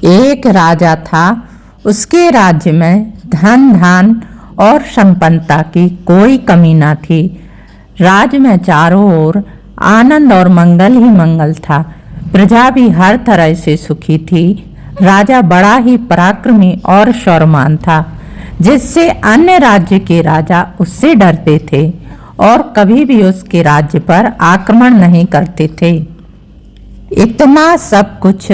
एक राजा था, उसके राज्य में धन धान और संपन्नता की कोई कमी न थी। राज्य में चारों ओर आनंद और मंगल ही मंगल था। प्रजा भी हर तरह से सुखी थी। राजा बड़ा ही पराक्रमी और शौर्यवान था, जिससे अन्य राज्य के राजा उससे डरते थे और कभी भी उसके राज्य पर आक्रमण नहीं करते थे। इतना सब कुछ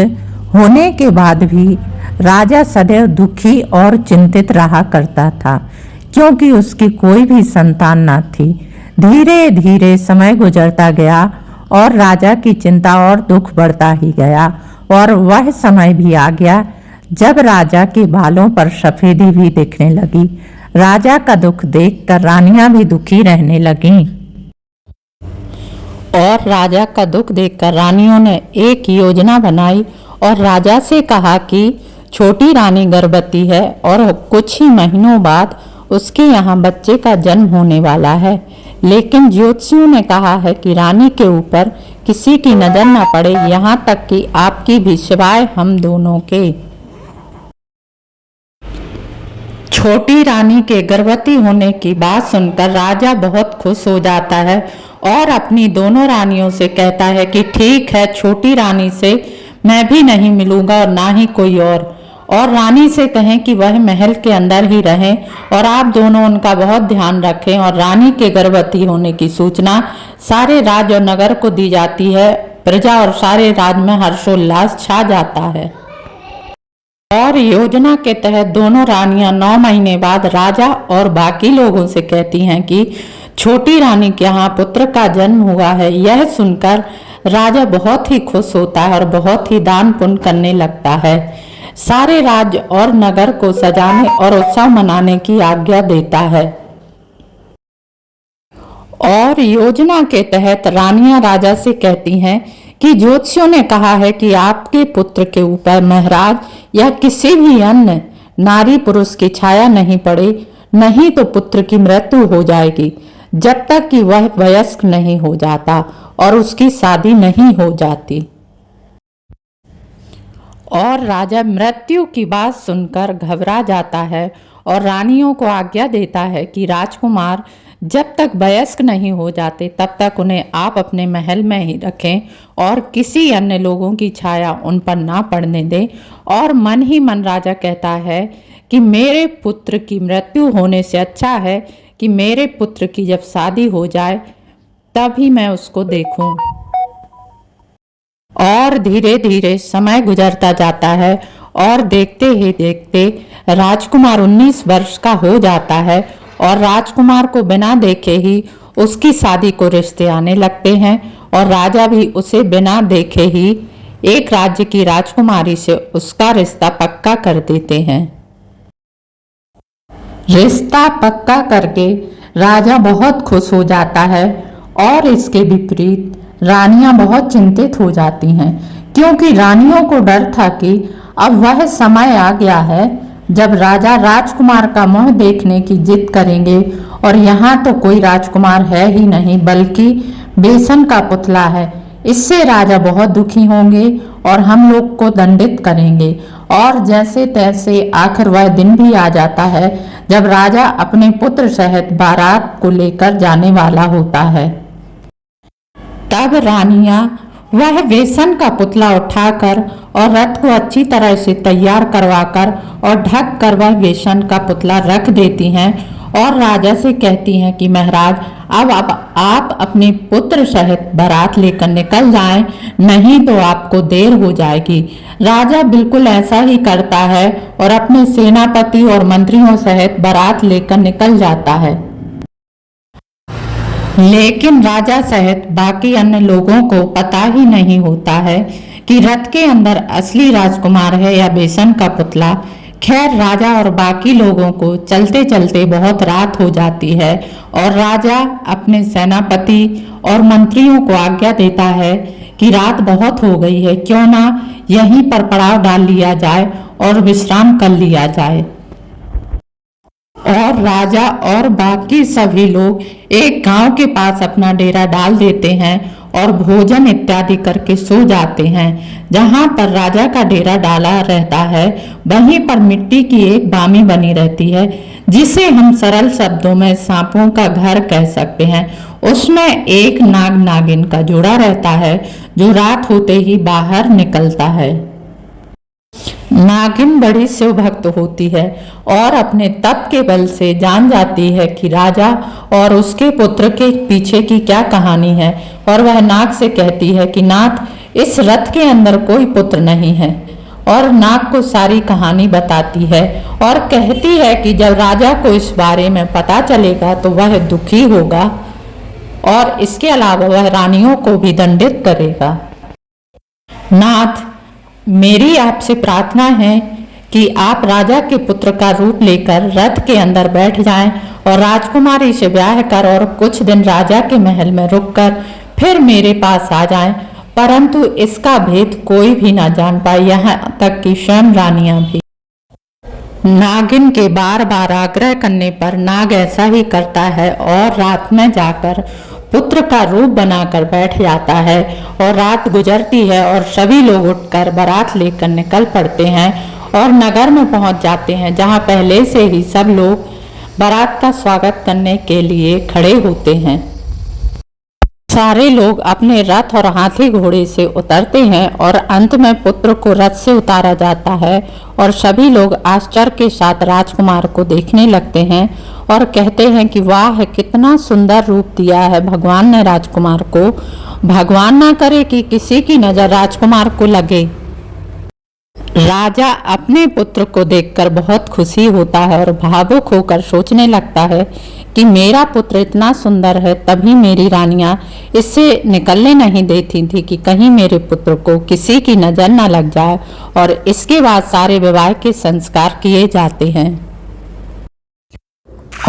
होने के बाद भी राजा सदैव दुखी और चिंतित रहा करता था, क्योंकि उसकी कोई भी संतान न थी। धीरे धीरे समय गुजरता गया और राजा की चिंता और दुख बढ़ता ही गया, और वह समय भी आ गया जब राजा के बालों पर सफेदी भी दिखने लगी। राजा का दुख देखकर रानियां भी दुखी रहने लगीं। और राजा का दुख देखकर रानियों ने एक योजना बनाई और राजा से कहा कि छोटी रानी गर्भवती है और कुछ ही महीनों बाद उसके यहाँ बच्चे का जन्म होने वाला है। लेकिन ज्योतिषियों ने कहा है कि रानी के ऊपर किसी की नजर न पड़े, यहाँ तक कि आपकी भी, सिवाय हम दोनों के। छोटी रानी के गर्भवती होने की बात सुनकर राजा बहुत खुश हो जाता है और अपनी दोनों रानियों से कहता है कि ठीक है, छोटी रानी से मैं भी नहीं मिलूंगा और ना ही कोई और रानी से कहें कि वह महल के अंदर ही रहें और आप दोनों उनका बहुत ध्यान रखें। और रानी के गर्भवती होने की सूचना सारे राज्य और नगर को दी जाती है। प्रजा और सारे राज्य में हर्षोल्लास छा जाता है। और योजना के तहत दोनों रानियां 9 महीने बाद राजा और बाकी लोगों से कहती हैं कि छोटी रानी के यहाँ पुत्र का जन्म हुआ है। यह सुनकर राजा बहुत ही खुश होता है और बहुत ही दान पुण्य करने लगता है। सारे राज्य और नगर को सजाने और उत्सव मनाने की आज्ञा देता है। और योजना के तहत रानियां राजा से कहती हैं कि ज्योतिषियों ने कहा है कि आपके पुत्र के ऊपर महाराज या किसी भी अन्य नारी पुरुष की छाया नहीं पड़े, नहीं तो पुत्र की मृत्यु हो जाएगी जब तक कि वह वयस्क नहीं हो जाता और उसकी शादी नहीं हो जाती। और राजा मृत्यु की बात सुनकर घबरा जाता है और रानियों को आज्ञा देता है कि राजकुमार जब तक वयस्क नहीं हो जाते तब तक उन्हें आप अपने महल में ही रखें और किसी अन्य लोगों की छाया उन पर ना पड़ने दें। और मन ही मन राजा कहता है कि मेरे पुत्र की मृत्यु होने से अच्छा है कि मेरे पुत्र की जब शादी हो जाए तभी मैं उसको देखूं। और धीरे धीरे समय गुजरता जाता है और देखते ही देखते राजकुमार 19 वर्ष का हो जाता है और राजकुमार को बिना देखे ही उसकी शादी को रिश्ते आने लगते हैं और राजा भी उसे बिना देखे ही एक राज्य की राजकुमारी से उसका रिश्ता पक्का कर देते हैं। रिश्ता पक्का करके राजा बहुत खुश हो जाता है और इसके विपरीत रानियां बहुत चिंतित हो जाती हैं, क्योंकि रानियों को डर था कि अब वह समय आ गया है जब राजा राजकुमार का मुंह देखने की जिद करेंगे और यहाँ तो कोई राजकुमार है ही नहीं बल्कि बेसन का पुतला है। इससे राजा बहुत दुखी होंगे और हम लोग को दंडित करेंगे। और जैसे तैसे आखिर वह दिन भी आ जाता है जब राजा अपने पुत्र सहित बारात को लेकर जाने वाला होता है। तब रानियां वह बेसन का पुतला उठाकर और रथ को अच्छी तरह से तैयार करवाकर और ढक कर वह बेसन का पुतला रख देती हैं और राजा से कहती हैं कि महाराज अब आप अपने पुत्र सहित बारात लेकर निकल जाएं, नहीं तो आपको देर हो जाएगी। राजा बिल्कुल ऐसा ही करता है और अपने सेनापति और मंत्रियों सहित बारात लेकर निकल जाता है। लेकिन राजा सहित बाकी अन्य लोगों को पता ही नहीं होता है कि रथ के अंदर असली राजकुमार है या बेसन का पुतला। खैर राजा और बाकी लोगों को चलते चलते बहुत रात हो जाती है और राजा अपने सेनापति और मंत्रियों को आज्ञा देता है कि रात बहुत हो गई है, क्यों ना यहीं पर पड़ाव डाल लिया जाए और विश्राम कर लिया जाए। और राजा और बाकी सभी लोग एक गांव के पास अपना डेरा डाल देते हैं और भोजन इत्यादि करके सो जाते हैं। जहाँ पर राजा का डेरा डाला रहता है वहीं पर मिट्टी की एक बामी बनी रहती है, जिसे हम सरल शब्दों में सांपों का घर कह सकते हैं। उसमें एक नाग नागिन का जोड़ा रहता है जो रात होते ही बाहर निकलता है। नागिन बड़ी शिव भक्त होती है और अपने तप के बल से जान जाती है कि राजा और उसके पुत्र के पीछे की क्या कहानी है, और वह नाग से कहती है कि नाथ, इस रथ के अंदर कोई पुत्र नहीं है। और नाग को सारी कहानी बताती है और कहती है कि जब राजा को इस बारे में पता चलेगा तो वह दुखी होगा और इसके अलावा वह रानियों को भी दंडित करेगा। नाथ, मेरी आपसे प्रार्थना है कि आप राजा के पुत्र का रूप लेकर रथ के अंदर बैठ जाएं और राजकुमारी से ब्याह कर और कुछ दिन राजा के महल में रुककर फिर मेरे पास आ जाएं, परंतु इसका भेद कोई भी ना जान पाए, यहाँ तक कि स्वयं रानियां भी। नागिन के बार बार आग्रह करने पर नाग ऐसा ही करता है और रात में जाकर पुत्र का रूप बनाकर बैठ जाता है। और रात गुजरती है और सभी लोग उठकर बारात लेकर निकल पड़ते हैं और नगर में पहुंच जाते हैं, जहां पहले से ही सब लोग बारात का स्वागत करने के लिए खड़े होते हैं। सारे लोग अपने रथ और हाथी घोड़े से उतरते हैं और अंत में पुत्र को रथ से उतारा जाता है और सभी लोग आश्चर्य के साथ राजकुमार को देखने लगते हैं और कहते हैं कि वाह, कितना सुंदर रूप दिया है भगवान ने राजकुमार को। भगवान ना करे कि किसी की नजर राजकुमार को लगे। राजा अपने पुत्र को देखकर बहुत खुशी होता है और भावुक होकर सोचने लगता है कि मेरा पुत्र इतना सुंदर है, तभी मेरी रानियां इससे निकलने नहीं देती थी कि कहीं मेरे पुत्र को किसी की नजर न लग जाए। और इसके बाद सारे विवाह के संस्कार किए जाते हैं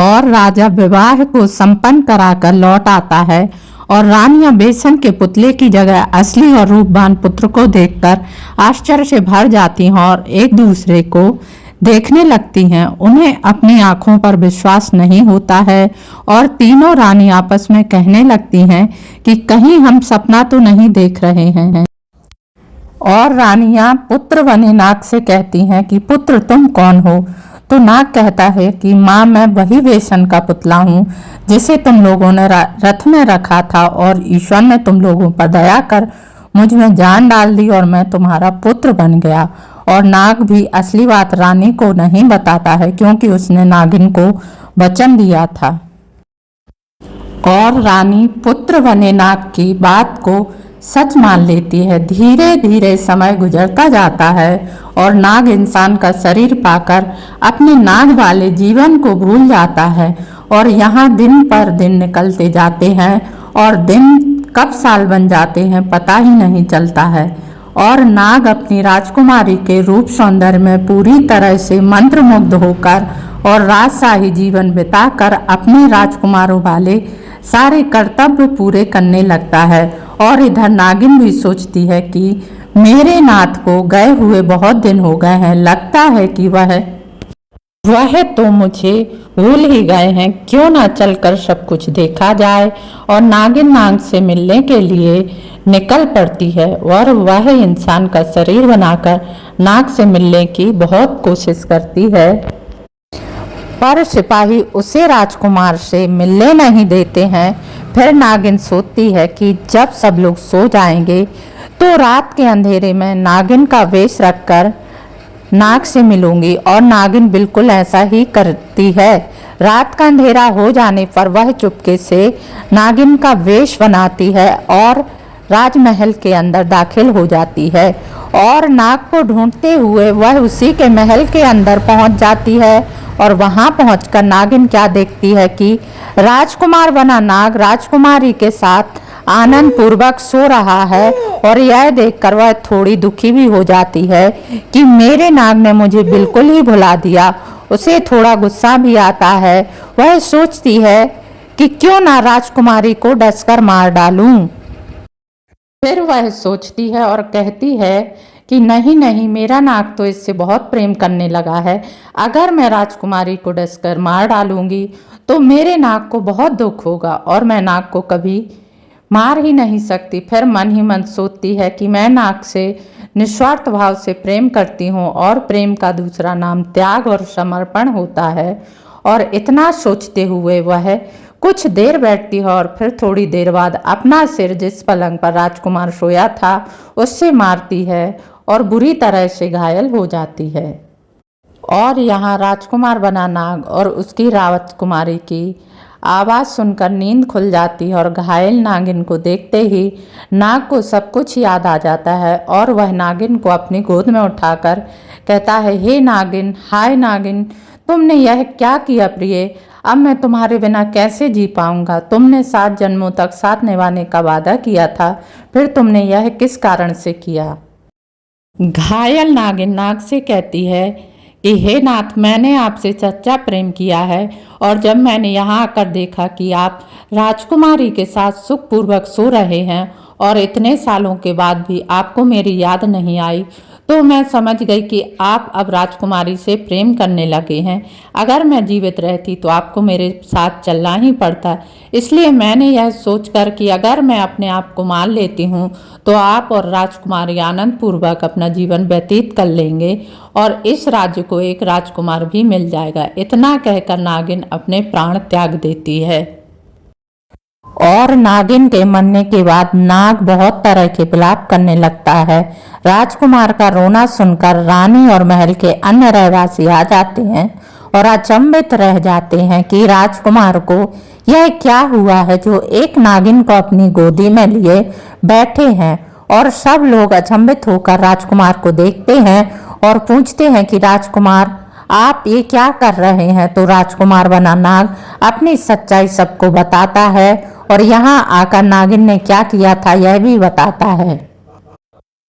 और राजा विवाह को संपन्न कराकर लौट आता है और रानियां बेसन के पुतले की जगह असली और रूपवान पुत्र को देखकर आश्चर्य से भर जाती हैं और एक दूसरे को देखने लगती हैं। उन्हें अपनी आंखों पर विश्वास नहीं होता है और तीनों रानी आपस में कहने लगती हैं कि कहीं हम सपना तो नहीं देख रहे हैं। और रानियां पुत्र बने नाग से कहती हैं कि पुत्र, तुम कौन हो? तो नाग कहता है कि माँ, मैं वही बेसन का पुतला हूँ जिसे तुम लोगों ने रथ में रखा था और ईश्वर ने तुम लोगों पर दया कर मुझ में जान डाल दी और मैं तुम्हारा पुत्र बन गया। और नाग भी असली बात रानी को नहीं बताता है क्योंकि उसने नागिन को वचन दिया था। और रानी पुत्र बने नाग की बात को सच मान लेती है। धीरे धीरे समय गुजरता जाता है और नाग इंसान का शरीर पाकर अपने नाग वाले जीवन को भूल जाता है और यहाँ दिन पर दिन निकलते जाते हैं और दिन कब साल बन जाते हैं पता ही नहीं चलता है। और नाग अपनी राजकुमारी के रूप सौंदर्य में पूरी तरह से मंत्रमुग्ध होकर और राजशाही जीवन बिताकर अपने राजकुमारों वाले सारे कर्तव्य पूरे करने लगता है। और इधर नागिन भी सोचती है कि मेरे नाथ को गए हुए बहुत दिन हो गए हैं, लगता है कि वह तो मुझे भूल ही गए हैं, क्यों ना चलकर सब कुछ देखा जाए। और नागिन नाग से मिलने के लिए निकल पड़ती है और वह इंसान का शरीर बनाकर नाग से मिलने की बहुत कोशिश करती है, पर सिपाही उसे राजकुमार से मिलने नहीं देते हैं। फिर नागिन सोचती है कि जब सब लोग सो जाएंगे तो रात के अंधेरे में नागिन का वेश रखकर नाग से मिलूंगी। और नागिन बिल्कुल ऐसा ही करती है। रात का अंधेरा हो जाने पर वह चुपके से नागिन का वेश बनाती है और राजमहल के अंदर दाखिल हो जाती है। और नाग को ढूंढते हुए वह उसी के महल के अंदर पहुंच जाती है। और वहां पहुंचकर नागिन क्या देखती है कि राजकुमार बना नाग राजकुमारी के साथ आनंद पूर्वक सो रहा है। और यह देखकर वह थोड़ी दुखी भी हो जाती है कि मेरे नाग ने मुझे बिल्कुल ही भुला दिया। उसे थोड़ा गुस्सा भी आता है। वह सोचती है कि क्यों ना राजकुमारी को डसकर मार डालूं। फिर वह सोचती है और कहती है कि नहीं नहीं, मेरा नाग तो इससे बहुत प्रेम करने लगा है। अगर मैं राजकुमारी को डसकर मार डालूंगी तो मेरे नाग को बहुत दुख होगा और मैं नाग को कभी मार ही नहीं सकती, फिर मन ही मन सोचती है कि मैं नाग से निस्वार्थ भाव से प्रेम करती हूँ और प्रेम का दूसरा नाम त्याग और समर्पण होता है। और इतना सोचते हुए वह कुछ देर बैठती है और फिर थोड़ी देर बाद अपना सिर जिस पलंग पर राजकुमार सोया था उससे मारती है और बुरी तरह से घायल हो जाती है। और यहाँ राजकुमार बना नाग और उसकी राजकुमारी की आवाज़ सुनकर नींद खुल जाती है और घायल नागिन को देखते ही नाग को सब कुछ याद आ जाता है और वह नागिन को अपनी गोद में उठाकर कहता है, हे नागिन, हाय नागिन, तुमने यह क्या किया प्रिय? अब मैं तुम्हारे बिना कैसे जी पाऊंगा? तुमने 7 जन्मों तक साथ निभाने का वादा किया था, फिर तुमने यह किस कारण से किया? घायल नागिन नाग से कहती है कि हे नाथ, मैंने आपसे सच्चा प्रेम किया है और जब मैंने यहाँ आकर देखा कि आप राजकुमारी के साथ सुखपूर्वक सो रहे हैं और इतने सालों के बाद भी आपको मेरी याद नहीं आई, तो मैं समझ गई कि आप अब राजकुमारी से प्रेम करने लगे हैं। अगर मैं जीवित रहती तो आपको मेरे साथ चलना ही पड़ता, इसलिए मैंने यह सोचकर कि अगर मैं अपने आप को मार लेती हूँ तो आप और राजकुमारी आनंद पूर्वक अपना जीवन व्यतीत कर लेंगे और इस राज्य को एक राजकुमार भी मिल जाएगा। इतना कहकर नागिन अपने प्राण त्याग देती है। और नागिन के मरने के बाद नाग बहुत तरह के विलाप करने लगता है। राजकुमार का रोना सुनकर रानी और महल के अन्य रहवासी आ जाते हैं और अचंभित रह जाते हैं कि राजकुमार को यह क्या हुआ है जो एक नागिन को अपनी गोदी में लिए बैठे हैं। और सब लोग अचंभित होकर राजकुमार को देखते हैं और पूछते हैं कि राजकुमार, आप ये क्या कर रहे हैं? तो राजकुमार बना नाग अपनी सच्चाई सबको बताता है और यहाँ आकर नागिन ने क्या किया था यह भी बताता है।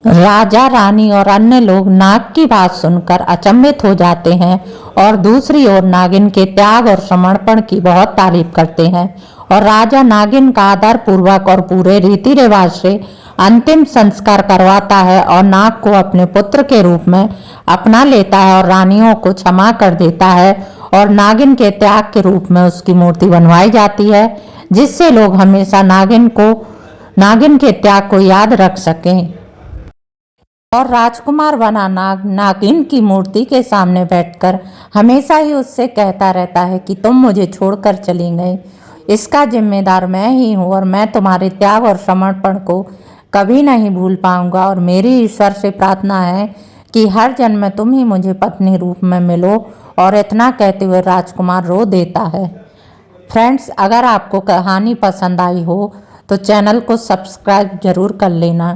राजा, रानी और अन्य लोग नाग की बात सुनकर अचंभित हो जाते हैं और दूसरी ओर नागिन के त्याग और समर्पण की बहुत तारीफ करते हैं। और राजा नागिन का आदर पूर्वक और पूरे रीति रिवाज से अंतिम संस्कार करवाता है और नाग को अपने पुत्र के रूप में अपना लेता है और रानियों को क्षमा कर देता है और नागिन के त्याग के रूप में उसकी मूर्ति बनवाई जाती है, जिससे लोग हमेशा नागिन के त्याग को याद रख सकें। और राजकुमार बना नाग नागिन की मूर्ति के सामने बैठकर हमेशा ही उससे कहता रहता है कि तुम मुझे छोड़कर चली गई, इसका जिम्मेदार मैं ही हूँ और मैं तुम्हारे त्याग और समर्पण को कभी नहीं भूल पाऊंगा और मेरी ईश्वर से प्रार्थना है कि हर जन्म में तुम ही मुझे पत्नी रूप में मिलो। और इतना कहते हुए राजकुमार रो देता है। फ्रेंड्स, अगर आपको कहानी पसंद आई हो तो चैनल को सब्सक्राइब जरूर कर लेना।